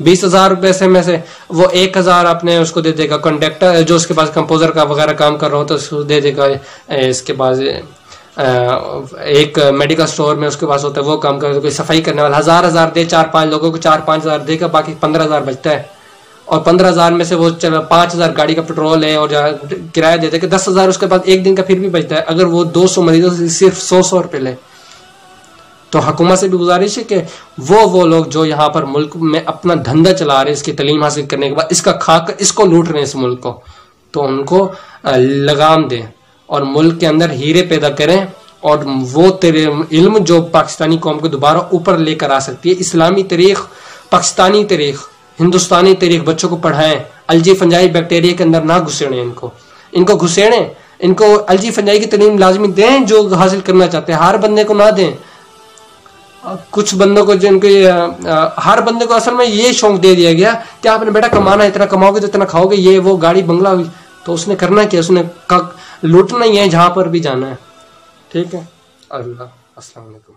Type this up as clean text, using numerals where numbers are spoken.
20,000 रुपए से में से वो 1,000 अपने उसको दे देगा, कंडक्टर जो उसके पास कंपोजर का वगैरह काम कर रहा हो तो उसको दे देगा। इसके पास एक मेडिकल स्टोर में उसके पास होता है वो काम कर, कोई सफाई करने वाला 1,000 दे, 4-5 लोगों को 4-5 हज़ार देगा, बाकी 15,000 बचता है। और 15,000 में से वो चलो 5,000 गाड़ी का पेट्रोल है और किराया देते कि 10,000 उसके पास एक दिन का फिर भी बचता है। अगर वो 200 मरीजों से सिर्फ 100 रुपए ले, तो हुकूमत से भी गुजारिश है कि वो लोग जो यहाँ पर मुल्क में अपना धंधा चला रहे हैं, इसकी तालीम हासिल करने के बाद इसका खाकर इसको लूट रहे हैं इस मुल्क को, तो उनको लगाम दें और मुल्क के अंदर हीरे पैदा करें। और वो इल्म जो पाकिस्तानी कौम को दोबारा ऊपर लेकर आ सकती है, इस्लामी तारीख, पाकिस्तानी तारीख, हिंदुस्तानी तारीख बच्चों को पढ़ाएं। अलजी फंजाई बैक्टीरिया के अंदर ना घुसेड़ें, इनको घुसेड़ें, इनको अलजी फंजाई की तालीम लाजमी दें जो हासिल करना चाहते हैं, हर बंदे को ना दें। कुछ बंदों को जिनके हर बंदे को असल में ये शौक दे दिया गया कि आपने बेटा कमाना, इतना कमाओगे तो इतना खाओगे, ये वो गाड़ी बंगला हुई, तो उसने करना क्या, उसने लूटना ही है जहां पर भी जाना है। ठीक है, अल्लाह अस्सलाम वालेकुम।